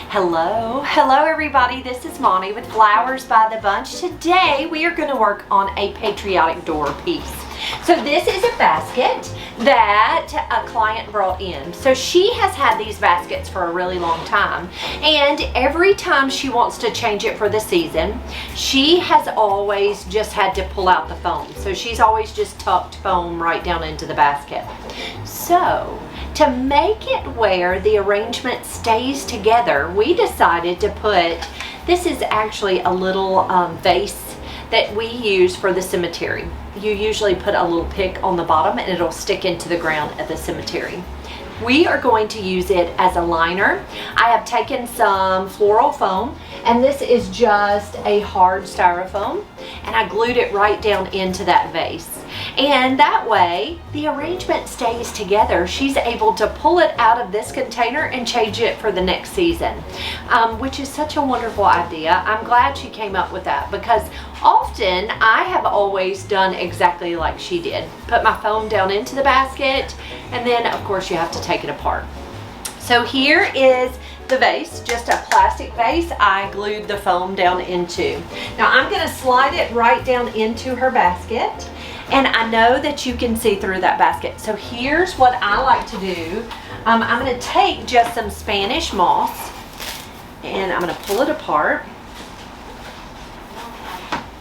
Hello everybody, this is Monty with Flowers by the Bunch. Today we are going to work on a patriotic door piece. So this is a basket that a client brought in. So she has had these baskets for a really long time, and every time she wants to change it for the season, she has always just had to pull out the foam. So she's always just tucked foam right down into the basket. So to make it where the arrangement stays together, we decided to put, this is actually a little vase that we use for the cemetery. You usually put a little pick on the bottom and it'll stick into the ground at the cemetery. We are going to use it as a liner. I have taken some floral foam, and this is just a hard styrofoam, and I glued it right down into that vase. And that way the arrangement stays together. She's able to pull it out of this container and change it for the next season, which is such a wonderful idea. I'm glad she came up with that, because often I have always done exactly like she did. Put my foam down into the basket, and then of course you have to take it apart. So here is the vase, just a plastic vase I glued the foam down into. Now I'm going to slide it right down into her basket, and I know that you can see through that basket. So here's what I like to do. I'm going to take just some Spanish moss, and I'm going to pull it apart.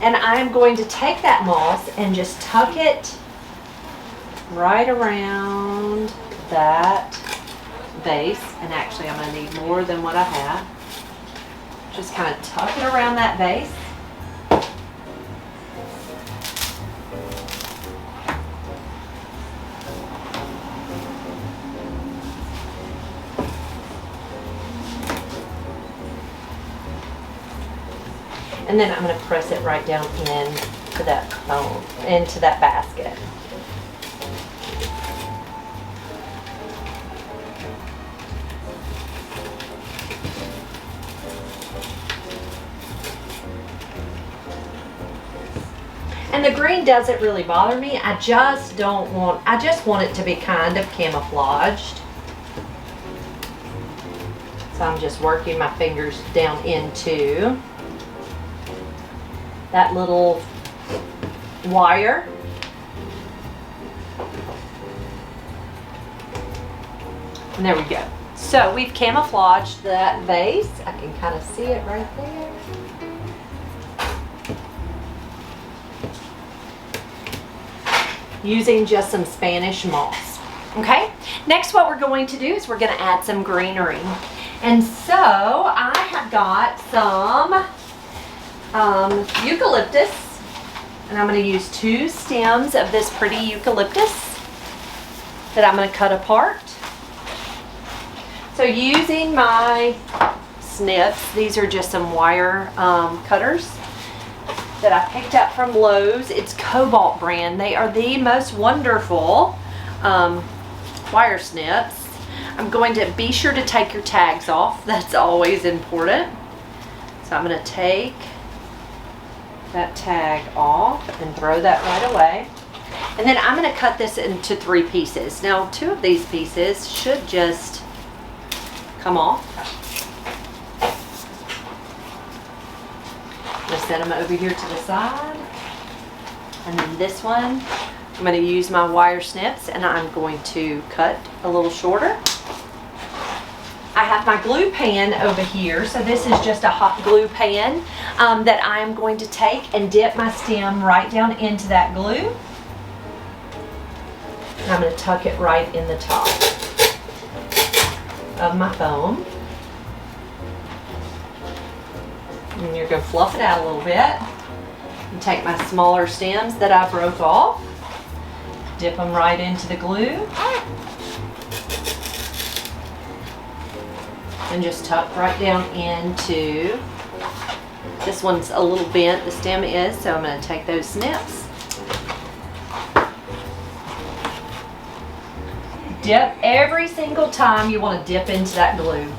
And I'm going to take that moss and just tuck it right around that base. And actually I'm going to need more than what I have. Just kind of tuck it around that base. And then I'm going to press it right down into that foam, into that basket. And the green doesn't really bother me. I just want it to be kind of camouflaged. So I'm just working my fingers down into that little wire. And there we go. So we've camouflaged that vase. I can kind of see it right there. Using just some Spanish moss. Okay, next what we're going to do is we're going to add some greenery. And so I have got some eucalyptus, and I'm going to use 2 stems of this pretty eucalyptus that I'm going to cut apart. So using my snips, these are just some wire cutters that I picked up from Lowe's. It's Cobalt brand. They are the most wonderful wire snips. I'm going to be sure to take your tags off. That's always important. So I'm going to take that tag off and throw that right away. And then I'm going to cut this into 3 pieces. Now 2 of these pieces should just come off. I'm going to set them over here to the side. And then this one, I'm going to use my wire snips, and I'm going to cut a little shorter. I have my glue pan over here, so this is just a hot glue pan that I'm going to take and dip my stem right down into that glue. And I'm going to tuck it right in the top of my foam. And you're going to fluff it out a little bit. And take my smaller stems that I broke off, dip them right into the glue, and just tuck right down into, this one's a little bent, the stem is, so I'm going to take those snips, dip every single time you want to dip into that glue.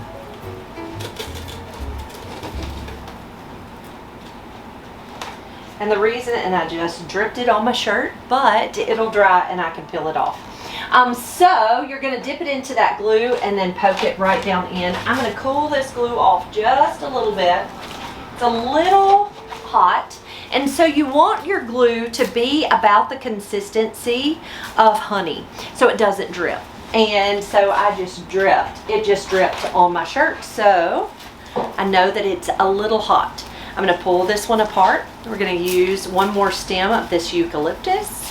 And the reason, and I just dripped it on my shirt, but it'll dry and I can peel it off. So you're going to dip it into that glue and then poke it right down in. I'm going to cool this glue off just a little bit. It's a little hot. And so you want your glue to be about the consistency of honey so it doesn't drip. And so it just dripped on my shirt. So I know that it's a little hot. I'm going to pull this one apart. We're going to use one more stem of this eucalyptus.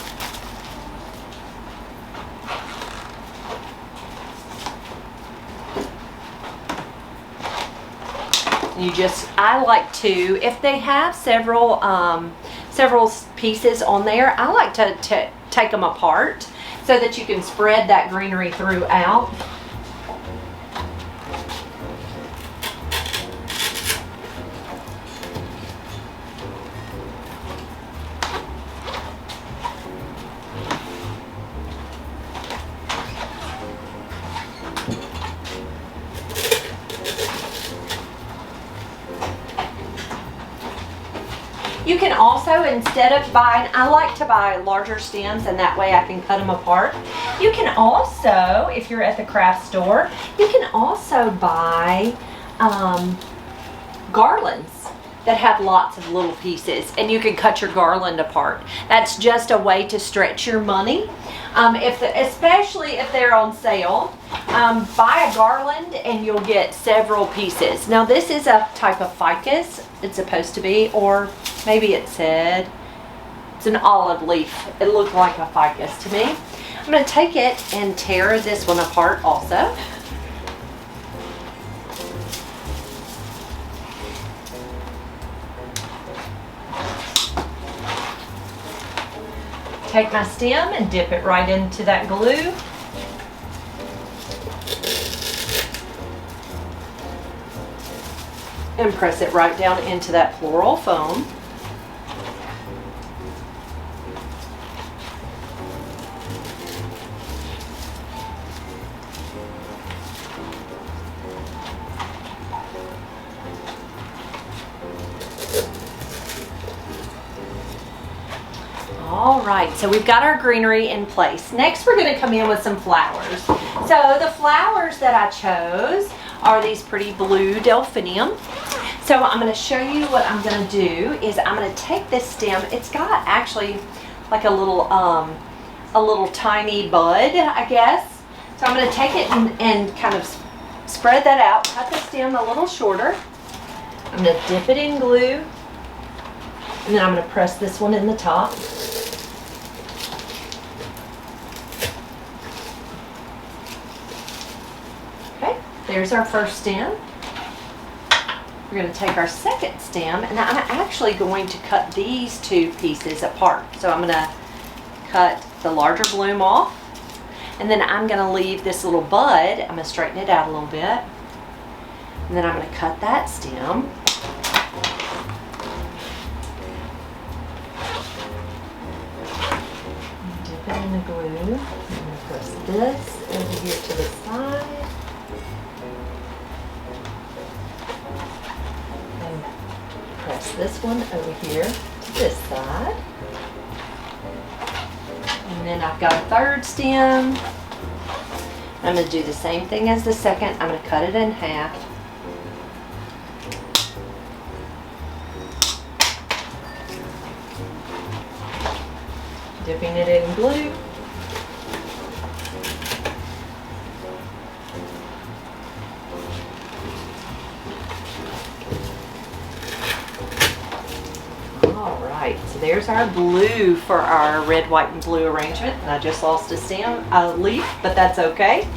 I like to, if they have several pieces on there, I like to take them apart so that you can spread that greenery throughout. You can also, instead of buying, I like to buy larger stems and that way I can cut them apart. You can also, if you're at the craft store, you can also buy garlands that have lots of little pieces and you can cut your garland apart. That's just a way to stretch your money. Especially if they're on sale, buy a garland and you'll get several pieces. Now this is a type of ficus, it's supposed to be, or maybe it said it's an olive leaf. It looked like a ficus to me. I'm going to take it and tear this one apart also. Take my stem and dip it right into that glue. And press it right down into that floral foam. All right, so we've got our greenery in place. Next, we're going to come in with some flowers. So the flowers that I chose are these pretty blue delphinium. So I'm going to show you what I'm going to do is I'm going to take this stem. It's got actually like a little tiny bud, I guess. So I'm going to take it and kind of spread that out, cut the stem a little shorter. I'm going to dip it in glue, and then I'm going to press this one in the top. Okay, there's our first stem. We're going to take our second stem, and I'm actually going to cut these two pieces apart. So I'm going to cut the larger bloom off, and then I'm going to leave this little bud. I'm going to straighten it out a little bit, and then I'm going to cut that stem. Dip it in the glue. I'm going to press this over here to the side. Press this one over here to this side. And then I've got a third stem. I'm going to do the same thing as the second. I'm going to cut it in half. Dipping it in glue. So there's our blue for our red, white, and blue arrangement. And I just lost a leaf, but that's okay.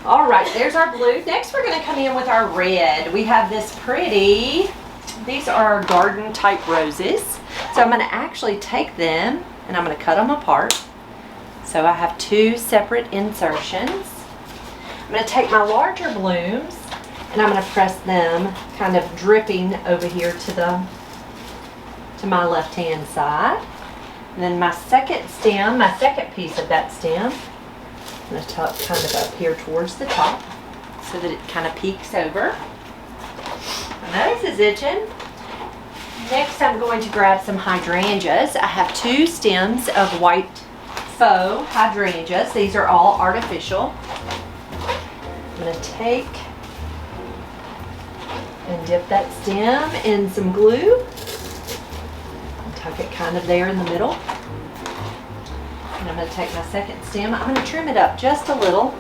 All right, there's our blue. Next, we're going to come in with our red. We have this pretty, these are garden type roses. So I'm going to actually take them and I'm going to cut them apart. So I have two separate insertions. I'm going to take my larger blooms and I'm going to press them kind of dripping over here to my left hand side. And then my second stem, my second piece of that stem, I'm going to tuck kind of up here towards the top so that it kind of peeks over. My nose is itching. Next I'm going to grab some hydrangeas. I have two stems of white faux hydrangeas. These are all artificial. I'm going to take and dip that stem in some glue and tuck it kind of there in the middle. And I'm going to take my second stem. I'm going to trim it up just a little.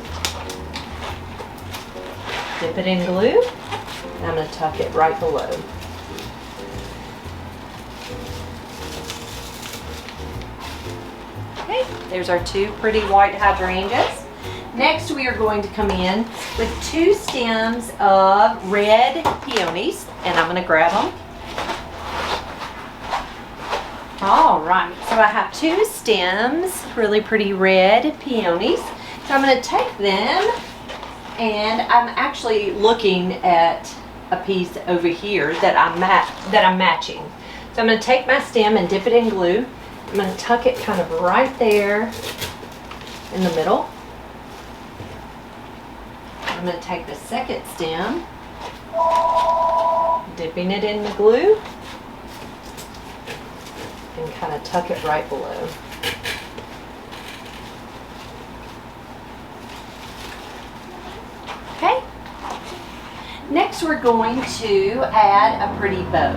Dip it in glue. And I'm going to tuck it right below. Okay, there's our two pretty white hydrangeas. Next, we are going to come in with 2 stems of red peonies, and I'm going to grab them. All right, so I have 2 stems, really pretty red peonies. So I'm going to take them, and I'm actually looking at a piece over here that I'm matching. So I'm going to take my stem and dip it in glue. I'm going to tuck it kind of right there in the middle. I'm going to take the second stem, dipping it in the glue, and kind of tuck it right below. Okay. Next, we're going to add a pretty bow.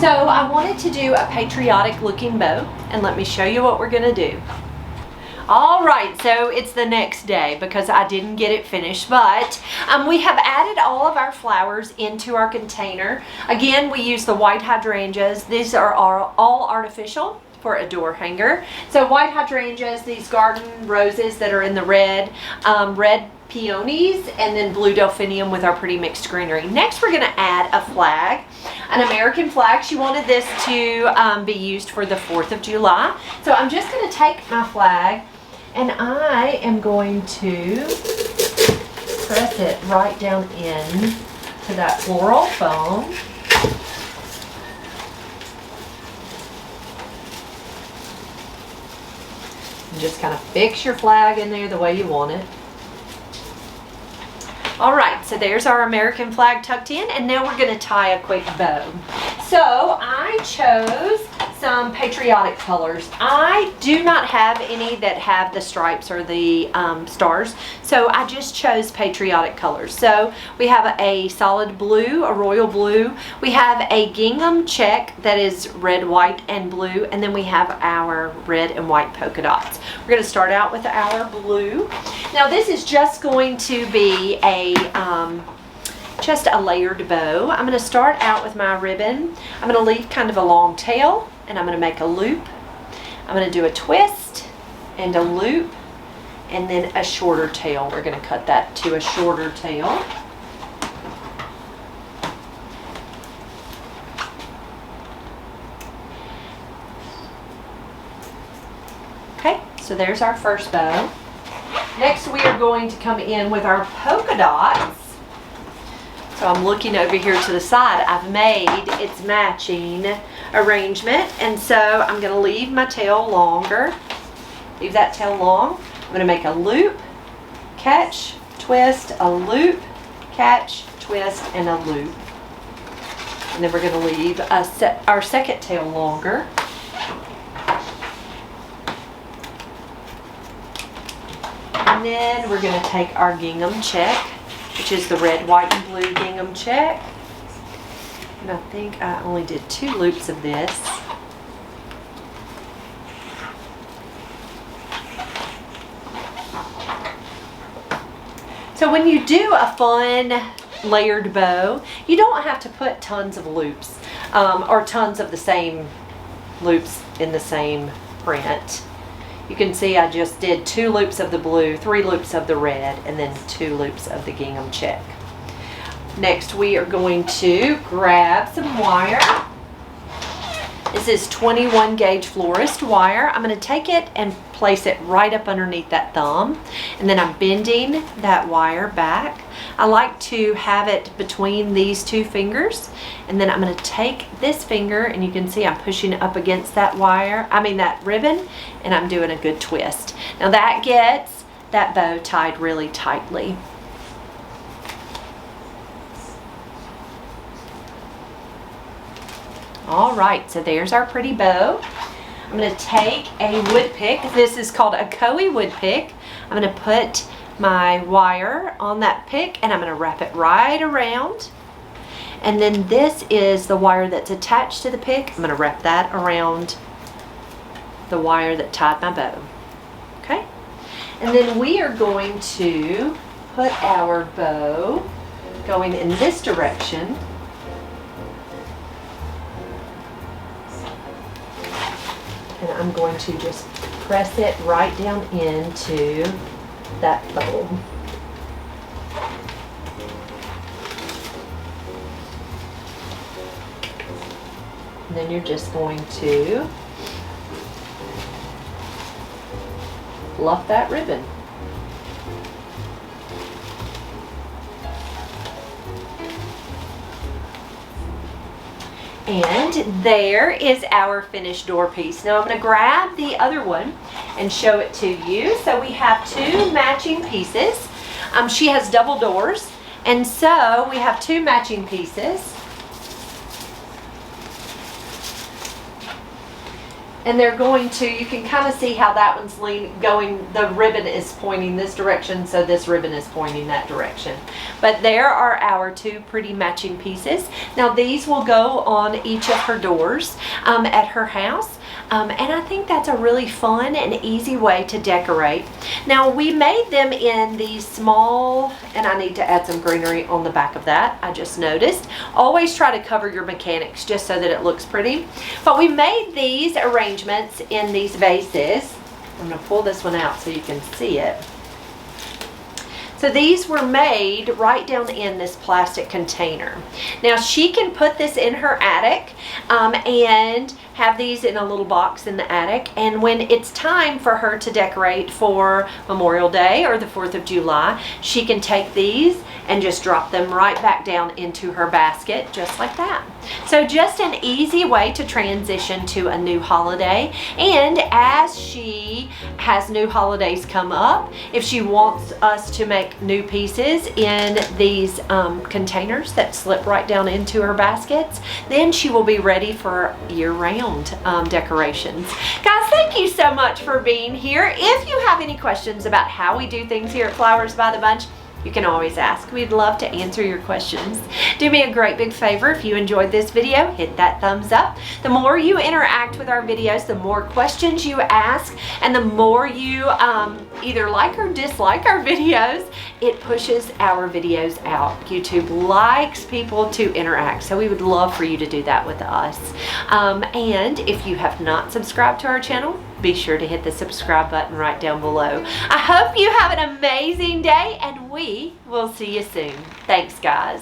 So I wanted to do a patriotic looking bow, and let me show you what we're going to do. All right, so it's the next day because I didn't get it finished, but we have added all of our flowers into our container. Again, we use the white hydrangeas. These are all artificial for a door hanger. So white hydrangeas, these garden roses that are in the red, red peonies, and then blue delphinium with our pretty mixed greenery. Next, we're gonna add a flag, an American flag. She wanted this to be used for the 4th of July. So I'm just gonna take my flag and I am going to press it right down in to that floral foam. And just kind of fix your flag in there the way you want it. All right, so there's our American flag tucked in, and now we're going to tie a quick bow. So I chose some patriotic colors. I do not have any that have the stripes or the stars, so I just chose patriotic colors. So we have a solid blue, a royal blue. We have a gingham check that is red, white, and blue, and then we have our red and white polka dots. We're going to start out with our blue. Now this is just going to be just a layered bow. I'm going to start out with my ribbon. I'm going to leave kind of a long tail, and I'm going to make a loop. I'm going to do a twist and a loop, and then a shorter tail. We're going to cut that to a shorter tail. Okay, so there's our first bow. Next, we are going to come in with our polka dots. So I'm looking over here to the side. I've made its matching arrangement, and so I'm going to leave my tail longer. Leave that tail long. I'm going to make a loop, catch, twist, a loop, catch, twist, and a loop. And then we're going to leave our second tail longer. And then we're going to take our gingham check, which is the red, white, and blue gingham check. And I think I only did 2 loops of this. So when you do a fun layered bow, you don't have to put tons of loops or tons of the same loops in the same print. You can see I just did 2 loops of the blue, 3 loops of the red, and then 2 loops of the gingham check. Next, we are going to grab some wire. This is 21 gauge florist wire. I'm going to take it and place it right up underneath that thumb, and then I'm bending that wire back. I like to have it between these 2 fingers, and then I'm going to take this finger, and you can see I'm pushing up against that that ribbon, and I'm doing a good twist. Now that gets that bow tied really tightly. All right, so there's our pretty bow. I'm going to take a wood pick. This is called a Coe wood pick. I'm going to put my wire on that pick and I'm going to wrap it right around. And then this is the wire that's attached to the pick. I'm going to wrap that around the wire that tied my bow. Okay? And then we are going to put our bow going in this direction. And I'm going to just press it right down into that bowl. And then you're just going to fluff that ribbon. And there is our finished door piece. Now I'm going to grab the other one and show it to you. So we have two matching pieces. She has double doors, and so we have two matching pieces. And they're going to, you can kind of see how that one's going, the ribbon is pointing this direction, so this ribbon is pointing that direction. But there are our two pretty matching pieces. Now these will go on each of her doors at her house. And I think that's a really fun and easy way to decorate. Now we made them in these small, and I need to add some greenery on the back of that, I just noticed. Always try to cover your mechanics just so that it looks pretty. But we made these arrangements in these vases. I'm going to pull this one out so you can see it. So these were made right down in this plastic container. Now she can put this in her attic and have these in a little box in the attic, and when it's time for her to decorate for Memorial Day or the 4th of July, she can take these and just drop them right back down into her basket just like that. So just an easy way to transition to a new holiday, and as she has new holidays come up, if she wants us to make new pieces in these containers that slip right down into her baskets, then she will be ready for year-round decorations. Guys, thank you so much for being here. If you have any questions about how we do things here at Flowers by the Bunch, you can always ask. We'd love to answer your questions. Do me a great big favor. If you enjoyed this video, hit that thumbs up. The more you interact with our videos, the more questions you ask, and the more you either like or dislike our videos, it pushes our videos out. YouTube likes people to interact, so we would love for you to do that with us. And if you have not subscribed to our channel, be sure to hit the subscribe button right down below. I hope you have an amazing day, and we will see you soon. Thanks, guys.